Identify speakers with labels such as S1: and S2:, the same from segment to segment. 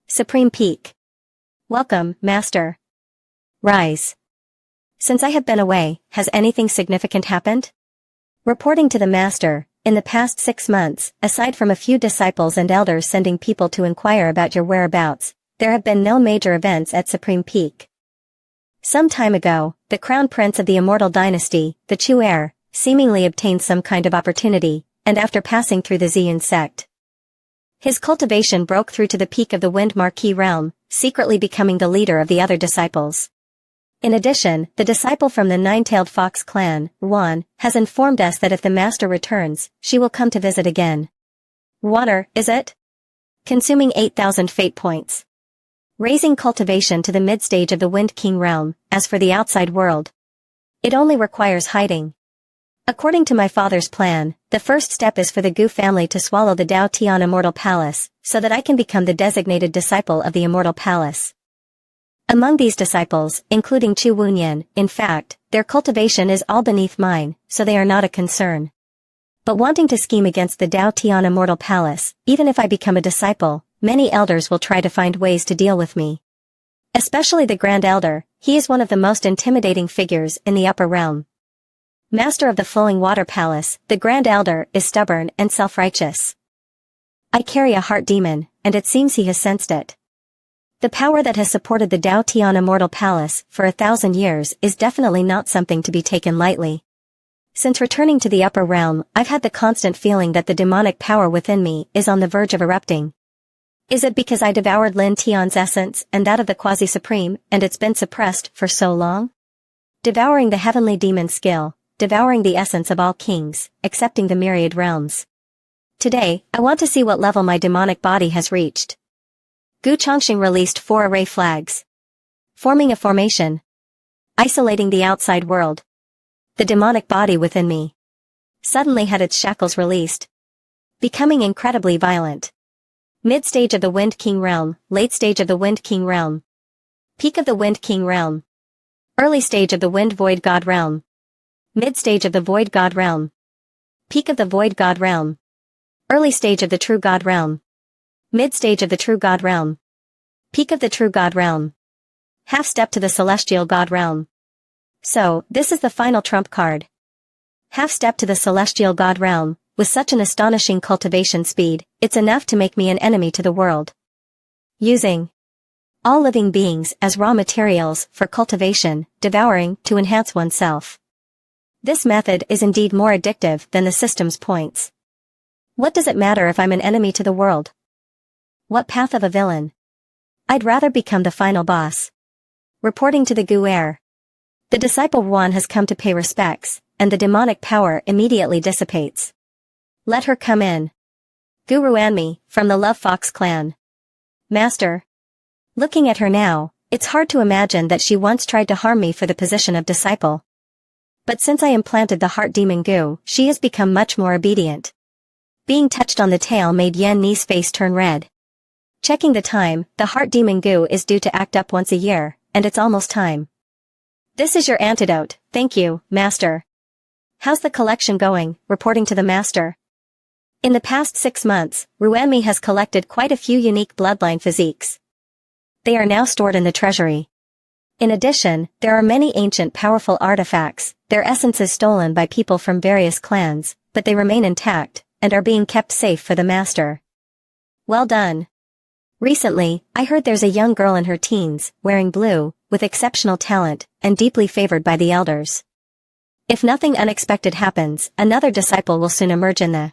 S1: Supreme Peak. Welcome, Master. Rise. Since I have been away, has anything significant happened? Reporting to the Master, in the past 6 months, aside from a few disciples and elders sending people to inquire about your whereabouts, there have been no major events at Supreme Peak. Some time ago, the Crown Prince of the Immortal Dynasty, the Chu heir, seemingly obtained some kind of opportunity, and after passing through the Xian sect, his cultivation broke through to the peak of the Wind Marquis realm, secretly becoming the leader of the other disciples. In addition, the disciple from the Nine-Tailed Fox clan, Ruan, has informed us that if the Master returns, she will come to visit again. Water, is it? Consuming 8,000 fate points. Raising cultivation to the mid-stage of the Wind King realm. As for the outside world, it only requires hiding. According to my father's plan, the first step is for the Gu family to swallow the Dao Tian Immortal Palace, so that I can become the designated disciple of the Immortal Palace. Among these disciples, including Chu Wunyan, in fact, their cultivation is all beneath mine, so they are not a concern. But wanting to scheme against the Dao Tian Immortal Palace, even if I become a disciple, many elders will try to find ways to deal with me. Especially the Grand Elder, he is one of the most intimidating figures in the upper realm. Master of the Flowing Water Palace, the Grand Elder is stubborn and self-righteous. I carry a heart demon, and it seems he has sensed it. The power that has supported the Dao Tian Immortal Palace for 1,000 years is definitely not something to be taken lightly. Since returning to the upper realm, I've had the constant feeling that the demonic power within me is on the verge of erupting. Is it because I devoured Lin Tian's essence and that of the Quasi-Supreme, and it's been suppressed for so long? Devouring the heavenly demon skill, devouring the essence of all kings, accepting the myriad realms. Today, I want to see what level my demonic body has reached. Gu Chongqing released 4 array flags. Forming a formation. Isolating the outside world. The demonic body within me suddenly had its shackles released, becoming incredibly violent. Mid-stage of the Wind King realm, late stage of the Wind King realm. Peak of the Wind King realm. Early stage of the Wind Void God realm. Mid-stage of the Void God realm. Peak of the Void God realm. Early stage of the True God realm. Mid-stage of the True God realm. Peak of the True God realm. Half step to the Celestial God realm. So, this is the final trump card. Half step to the Celestial God realm. With such an astonishing cultivation speed, it's enough to make me an enemy to the world. Using all living beings as raw materials for cultivation, devouring to enhance oneself. This method is indeed more addictive than the system's points. What does it matter if I'm an enemy to the world? What path of a villain? I'd rather become the final boss. Reporting to the Gu heir. The disciple Ruan has come to pay respects, and the demonic power immediately dissipates. Let her come in. Gu Ruanmi, from the Love Fox clan. Master. Looking at her now, it's hard to imagine that she once tried to harm me for the position of disciple. But since I implanted the heart demon Gu, she has become much more obedient. Being touched on the tail made Yan Ni's face turn red. Checking the time, the heart demon Gu is due to act up once a year, and it's almost time. This is your antidote, thank you, Master. How's the collection going? Reporting to the Master. In the past 6 months, Ruanmi has collected quite a few unique bloodline physiques. They are now stored in the treasury. In addition, there are many ancient powerful artifacts, their essences stolen by people from various clans, but they remain intact, and are being kept safe for the Master. Well done. Recently, I heard there's a young girl in her teens, wearing blue, with exceptional talent, and deeply favored by the elders. If nothing unexpected happens, another disciple will soon emerge in the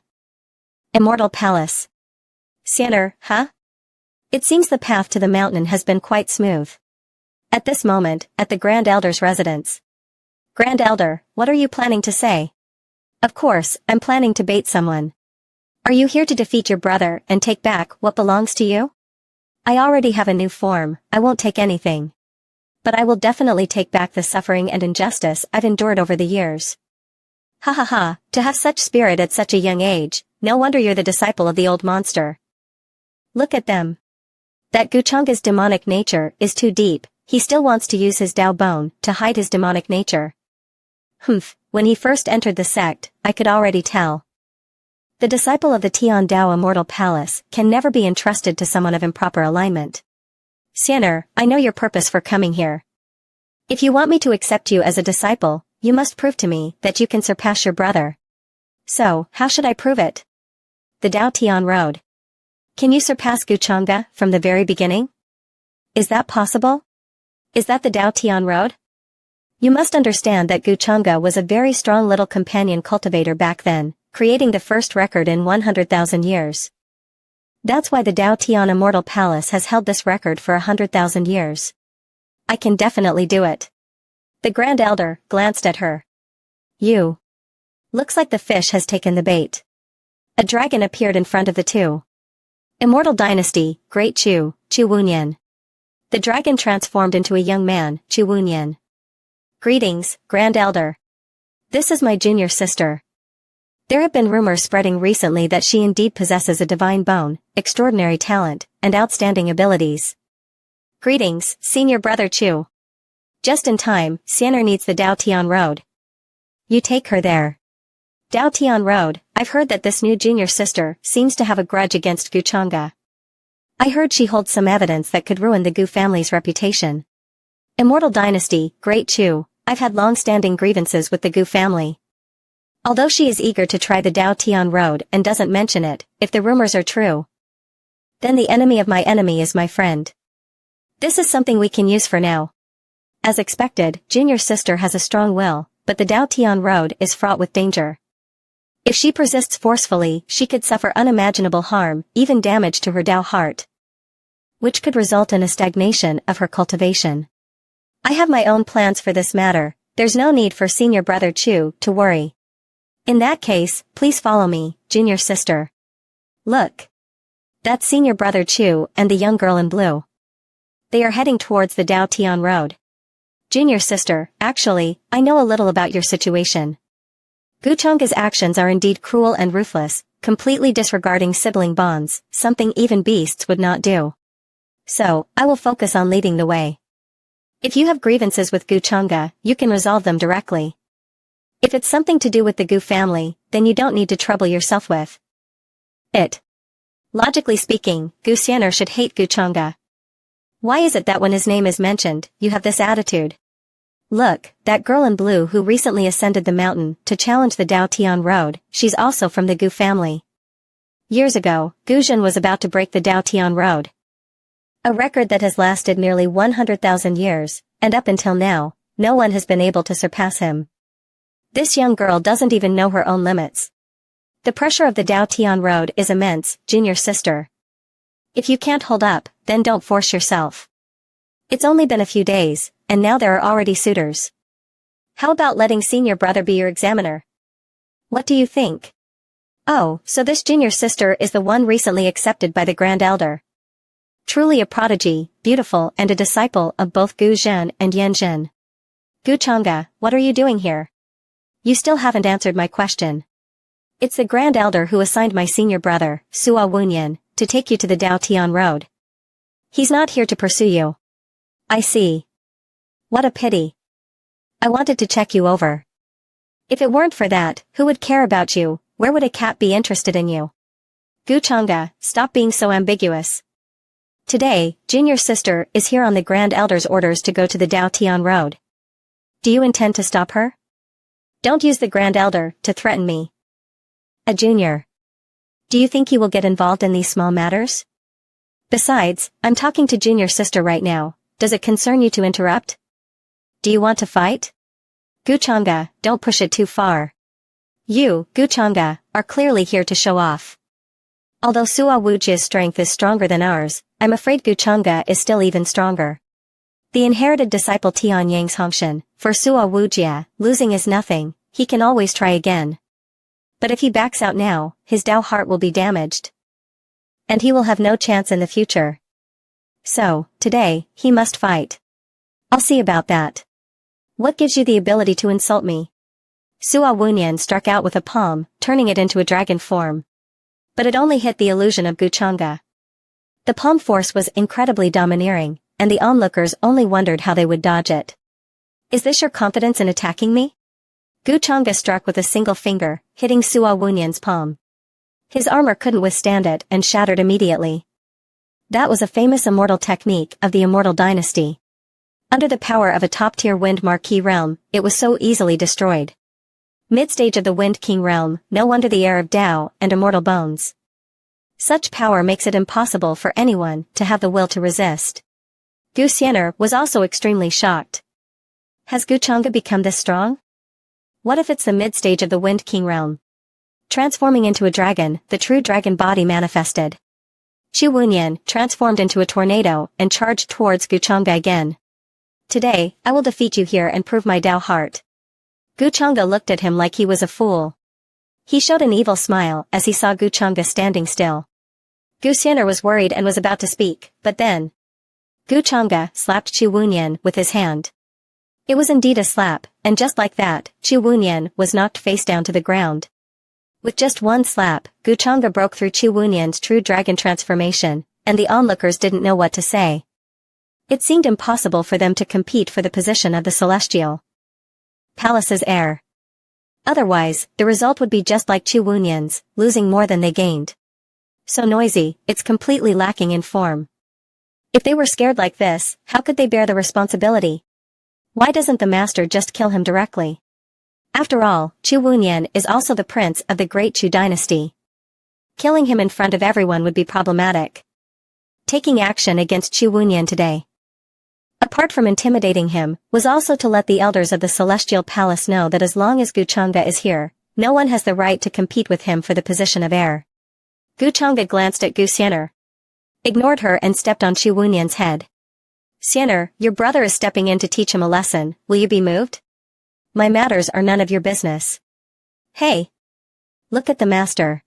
S1: Immortal Palace. Xianer, huh? It seems the path to the mountain has been quite smooth. At this moment, at the Grand Elder's residence. Grand Elder, what are you planning to say? Of course, I'm planning to bait someone. Are you here to defeat your brother and take back what belongs to you? I already have a new form, I won't take anything. But I will definitely take back the suffering and injustice I've endured over the years. Ha ha ha, to have such spirit at such a young age, no wonder you're the disciple of the old monster. Look at them. That Guchunga's demonic nature is too deep, he still wants to use his Dao bone to hide his demonic nature. Humph, when he first entered the sect, I could already tell. The disciple of the Tian Dao Immortal Palace can never be entrusted to someone of improper alignment. Xianer, I know your purpose for coming here. If you want me to accept you as a disciple, you must prove to me that you can surpass your brother. So, how should I prove it? The Dao Tian Road. Can you surpass Guchanga from the very beginning? Is that possible? Is that the Dao Tian Road? You must understand that Guchanga was a very strong little companion cultivator back then, creating the first record in 100,000 years. That's why the Dao Tian Immortal Palace has held this record for 100,000 years. I can definitely do it. The Grand Elder glanced at her. You. Looks like the fish has taken the bait. A dragon appeared in front of the two. Immortal Dynasty, Great Chu Wunyan. The dragon transformed into a young man, Chu Wunyan. Greetings, Grand Elder. This is my junior sister. There have been rumors spreading recently that she indeed possesses a divine bone, extraordinary talent, and outstanding abilities. Greetings, senior brother Chu. Just in time, Xianer needs the Dao Tian Road. You take her there. Dao Tian Road, I've heard that this new junior sister seems to have a grudge against Guchanga. I heard she holds some evidence that could ruin the Gu family's reputation. Immortal Dynasty, Great Chu, I've had long-standing grievances with the Gu family. Although she is eager to try the Dao Tian Road and doesn't mention it, if the rumors are true, then the enemy of my enemy is my friend. This is something we can use for now. As expected, junior sister has a strong will, but the Dao Tian Road is fraught with danger. If she persists forcefully, she could suffer unimaginable harm, even damage to her Dao heart, which could result in a stagnation of her cultivation. I have my own plans for this matter. There's no need for senior brother Chu to worry. In that case, please follow me, junior sister. Look. That's senior brother Chu and the young girl in blue. They are heading towards the Dao Tian Road. Junior sister, actually, I know a little about your situation. Guchanga's actions are indeed cruel and ruthless, completely disregarding sibling bonds, something even beasts would not do. So, I will focus on leading the way. If you have grievances with Guchanga, you can resolve them directly. If it's something to do with the Gu family, then you don't need to trouble yourself with it. Logically speaking, Gu Xianer should hate Guchanga. Why is it that when his name is mentioned, you have this attitude? Look, that girl in blue who recently ascended the mountain to challenge the Dao Tian Road, she's also from the Gu family. Years ago, Gu Zhen was about to break the Dao Tian Road. A record that has lasted nearly 100,000 years, and up until now, no one has been able to surpass him. This young girl doesn't even know her own limits. The pressure of the Dao Tian Road is immense, junior sister. If you can't hold up, then don't force yourself. It's only been a few days, and now there are already suitors. How about letting senior brother be your examiner? What do you think? Oh, so this junior sister is the one recently accepted by the Grand Elder. Truly a prodigy, beautiful and a disciple of both Gu Zhen and Yan Zhen. Guchanga, what are you doing here? You still haven't answered my question. It's the Grand Elder who assigned my senior brother, Sua Wunyan, to take you to the Dao Tian Road. He's not here to pursue you. I see. What a pity. I wanted to check you over. If it weren't for that, who would care about you? Where would a cat be interested in you? Guchanga, stop being so ambiguous. Today, junior sister is here on the Grand Elder's orders to go to the Dao Tian Road. Do you intend to stop her? Don't use the Grand Elder to threaten me. A junior. Do you think he will get involved in these small matters? Besides, I'm talking to junior sister right now. Does it concern you to interrupt? Do you want to fight? Guchanga, don't push it too far. You, Guchanga, are clearly here to show off. Although Sua Wujia's strength is stronger than ours, I'm afraid Guchanga is still even stronger. The inherited disciple Tian Yang's Hongshan, for Sua Wujia, losing is nothing, he can always try again. But if he backs out now, his Dao heart will be damaged. And he will have no chance in the future. So, today, he must fight. I'll see about that. What gives you the ability to insult me? Sua Wunyan struck out with a palm, turning it into a dragon form. But it only hit the illusion of Guchanga. The palm force was incredibly domineering, and the onlookers only wondered how they would dodge it. Is this your confidence in attacking me? Guchanga struck with a single finger, hitting Sua Wunyan's palm. His armor couldn't withstand it and shattered immediately. That was a famous immortal technique of the Immortal Dynasty. Under the power of a top-tier Wind Marquis realm, it was so easily destroyed. Mid-stage of the Wind King realm, no wonder the heir of Tao and immortal bones. Such power makes it impossible for anyone to have the will to resist. Gu Xianer was also extremely shocked. Has Gu Chang'e become this strong? What if it's the mid-stage of the Wind King realm? Transforming into a dragon, the true dragon body manifested. Qu Wunyan transformed into a tornado and charged towards Gu Chang'e again. Today, I will defeat you here and prove my Tao heart. Gu Chang'e looked at him like he was a fool. He showed an evil smile as he saw Gu Chang'e standing still. Gu Xianer was worried and was about to speak, but then Gu Chang'e slapped Qu Wunyan with his hand. It was indeed a slap, and just like that, Qu Wunyan was knocked face down to the ground. With just one slap, Gu Chang'e broke through Qu Wunyan's true dragon transformation, and the onlookers didn't know what to say. It seemed impossible for them to compete for the position of the Celestial Palace's heir. Otherwise, the result would be just like Qu Wunyan's, losing more than they gained. So noisy, it's completely lacking in form. If they were scared like this, how could they bear the responsibility? Why doesn't the master just kill him directly? After all, Qu Wunyan is also the prince of the great Qu dynasty. Killing him in front of everyone would be problematic. Taking action against Qu Wunyan today, apart from intimidating him, was also to let the elders of the Celestial Palace know that as long as Gu Chang'e is here, no one has the right to compete with him for the position of heir. Gu Chang'e glanced at Gu Xianer, ignored her and stepped on Qu Wunyan's head. Xianer, your brother is stepping in to teach him a lesson, will you be moved? My matters are none of your business. Hey! Look at the master.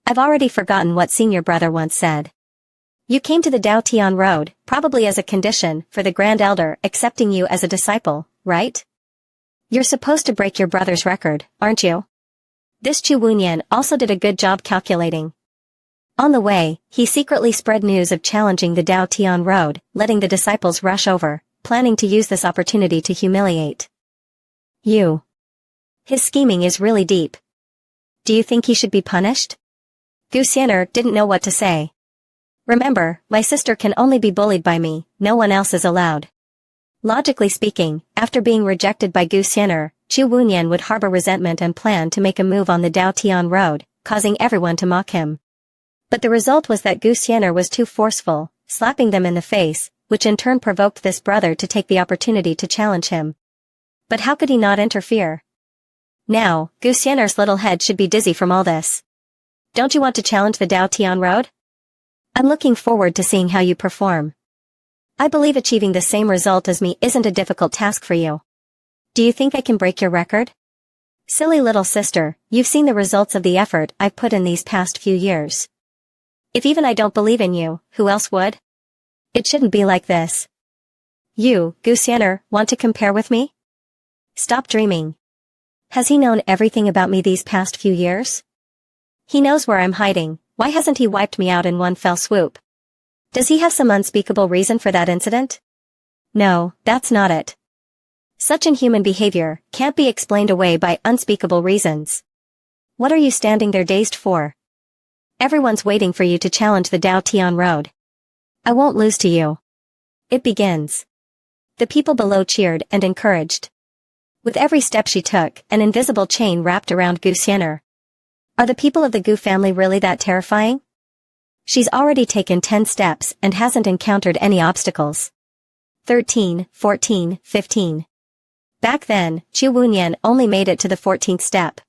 S1: I've already forgotten what senior brother once said. You came to the Dao Tian Road, probably as a condition for the Grand Elder accepting you as a disciple, right? You're supposed to break your brother's record, aren't you? This Qu Wunyan also did a good job calculating. On the way, he secretly spread news of challenging the Dao Tian Road, letting the disciples rush over, planning to use this opportunity to humiliate you. His scheming is really deep. Do you think he should be punished? Gu Xianer didn't know what to say. Remember, my sister can only be bullied by me, no one else is allowed. Logically speaking, after being rejected by Gu Xianer, Qu Wunyan would harbor resentment and plan to make a move on the Dao Tian Road, causing everyone to mock him. But the result was that Gu Xianer was too forceful, slapping them in the face, which in turn provoked this brother to take the opportunity to challenge him. But how could he not interfere? Now, Gu Xianer's little head should be dizzy from all this. Don't you want to challenge the Dao Tian Road? I'm looking forward to seeing how you perform. I believe achieving the same result as me isn't a difficult task for you. Do you think I can break your record? Silly little sister, you've seen the results of the effort I've put in these past few years. If even I don't believe in you, who else would? It shouldn't be like this. You, Gu Xianer, want to compare with me? Stop dreaming. Has he known everything about me these past few years? He knows where I'm hiding, why hasn't he wiped me out in one fell swoop? Does he have some unspeakable reason for that incident? No, that's not it. Such inhuman behavior can't be explained away by unspeakable reasons. What are you standing there dazed for? Everyone's waiting for you to challenge the Dao Tian Road. I won't lose to you. It begins. The people below cheered and encouraged. With every step she took, an invisible chain wrapped around Gu Xianer. Are the people of the Gu family really that terrifying? She's already taken 10 steps and hasn't encountered any obstacles. 13, 14, 15. Back then, Qu Wunyan only made it to the 14th step.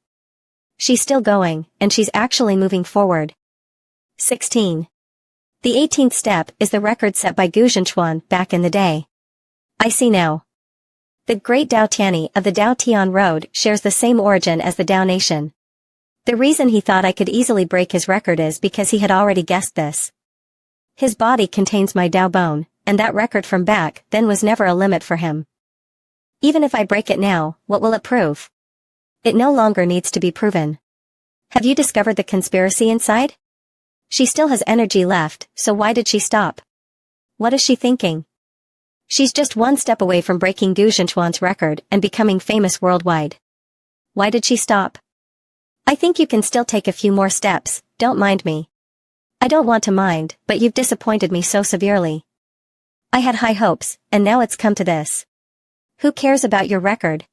S1: She's still going, and she's actually moving forward. 16. The 18th step is the record set by Gu Zhenchuan back in the day. I see now. The great Dao Tianyi of the Dao Tian Road shares the same origin as the Dao Nation. The reason he thought I could easily break his record is because he had already guessed this. His body contains my Dao bone, and that record from back then was never a limit for him. Even if I break it now, what will it prove? It no longer needs to be proven. Have you discovered the conspiracy inside? She still has energy left, so why did she stop? What is she thinking? She's just one step away from breaking Gu Zhenchuan's record and becoming famous worldwide. Why did she stop? I think you can still take a few more steps, don't mind me. I don't want to mind, but you've disappointed me so severely. I had high hopes, and now it's come to this. Who cares about your record?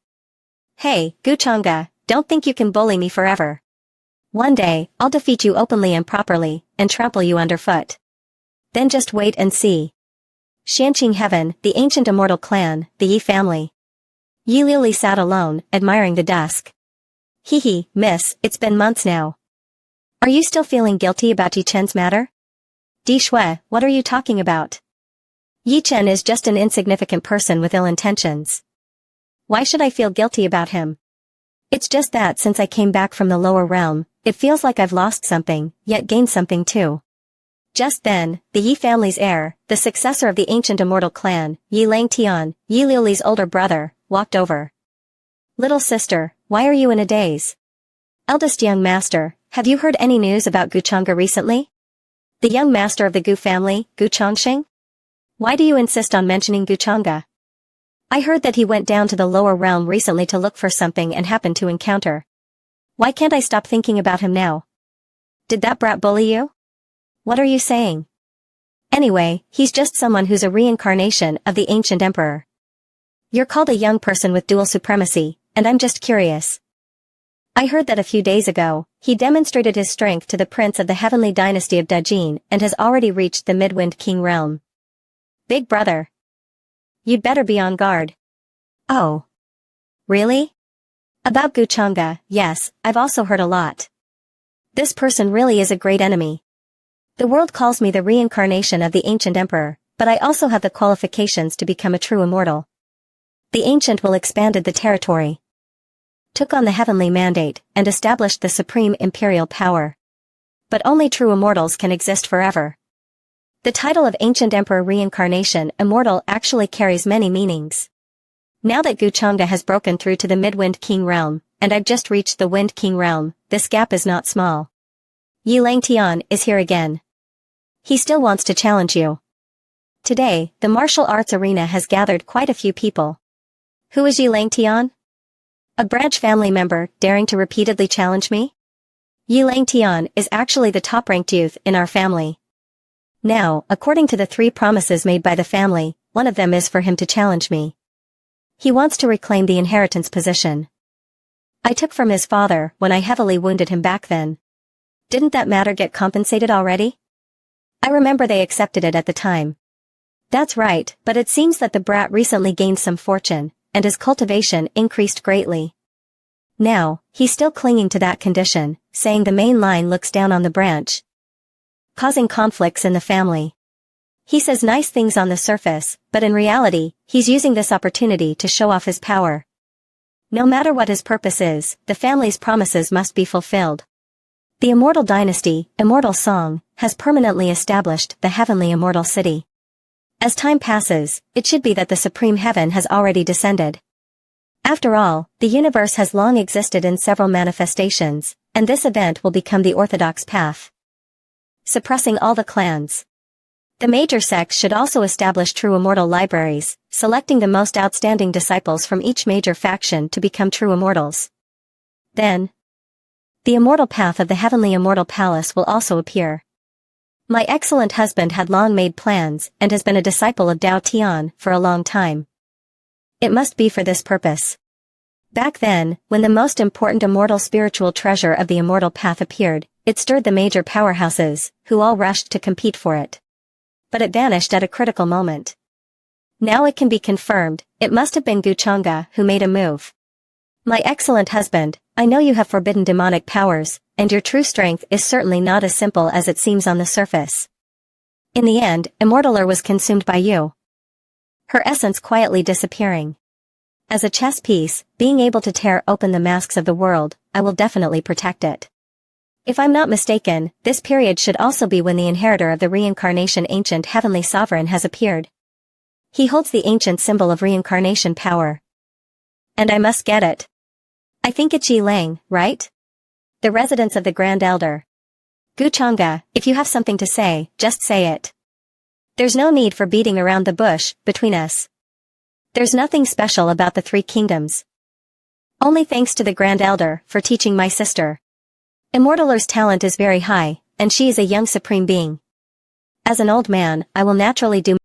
S1: Hey, Guchanga, don't think you can bully me forever. One day, I'll defeat you openly and properly, and trample you underfoot. Then just wait and see. Shanqing Heaven, the ancient immortal clan, the Yi family. Yi Liuli sat alone, admiring the dusk. Hee, miss, it's been months now. Are you still feeling guilty about Yi Chen's matter? Di Shui, what are you talking about? Yi Chen is just an insignificant person with ill intentions. Why should I feel guilty about him? It's just that since I came back from the lower realm, it feels like I've lost something, yet gained something too. Just then, the Yi family's heir, the successor of the ancient immortal clan, Yi Langtian, Yi Liuli's older brother, walked over. Little sister, why are you in a daze? Eldest young master, have you heard any news about Guchanga recently? The young master of the Gu family, Gu Chongqing? Why do you insist on mentioning Guchanga? I heard that he went down to the lower realm recently to look for something and happened to encounter. Why can't I stop thinking about him now? Did that brat bully you? What are you saying? Anyway, he's just someone who's a reincarnation of the ancient emperor. You're called a young person with dual supremacy, and I'm just curious. I heard that a few days ago, he demonstrated his strength to the prince of the heavenly dynasty of Dajin and has already reached the Midwind King realm. Big brother. You'd better be on guard. Oh. Really? About Guchanga, yes, I've also heard a lot. This person really is a great enemy. The world calls me the reincarnation of the ancient emperor, but I also have the qualifications to become a true immortal. The ancient will expanded the territory, took on the heavenly mandate, and established the supreme imperial power. But only true immortals can exist forever. The title of Ancient Emperor Reincarnation Immortal actually carries many meanings. Now that Guchanga has broken through to the Midwind King realm, and I've just reached the Wind King realm, this gap is not small. Yi Langtian is here again. He still wants to challenge you. Today, the martial arts arena has gathered quite a few people. Who is Yi Langtian? A branch family member daring to repeatedly challenge me? Yi Langtian is actually the top-ranked youth in our family. Now, according to the 3 promises made by the family, one of them is for him to challenge me. He wants to reclaim the inheritance position I took from his father when I heavily wounded him back then. Didn't that matter get compensated already? I remember they accepted it at the time. That's right, but it seems that the brat recently gained some fortune, and his cultivation increased greatly. Now, he's still clinging to that condition, saying the main line looks down on the branch, causing conflicts in the family. He says nice things on the surface, but in reality, he's using this opportunity to show off his power. No matter what his purpose is, the family's promises must be fulfilled. The immortal dynasty, Immortal Song, has permanently established the heavenly immortal city. As time passes, it should be that the supreme heaven has already descended. After all, the universe has long existed in several manifestations, and this event will become the orthodox path, suppressing all the clans. The major sects should also establish true immortal libraries, selecting the most outstanding disciples from each major faction to become true immortals. Then, the immortal path of the heavenly immortal palace will also appear. My excellent husband had long made plans and has been a disciple of Dao Tian for a long time. It must be for this purpose. Back then, when the most important immortal spiritual treasure of the immortal path appeared, it stirred the major powerhouses, who all rushed to compete for it. But it vanished at a critical moment. Now it can be confirmed, it must have been Guchanga who made a move. My excellent husband, I know you have forbidden demonic powers, and your true strength is certainly not as simple as it seems on the surface. In the end, Immortaler was consumed by you, her essence quietly disappearing. As a chess piece, being able to tear open the masks of the world, I will definitely protect it. If I'm not mistaken, this period should also be when the inheritor of the reincarnation ancient heavenly sovereign has appeared. He holds the ancient symbol of reincarnation power. And I must get it. I think it's Yi Lang, right? The residence of the Grand Elder. Guchanga, if you have something to say, just say it. There's no need for beating around the bush, between us. There's nothing special about the 3 kingdoms. Only thanks to the Grand Elder for teaching my sister. Immortaler's talent is very high, and she is a young supreme being. As an old man, I will naturally do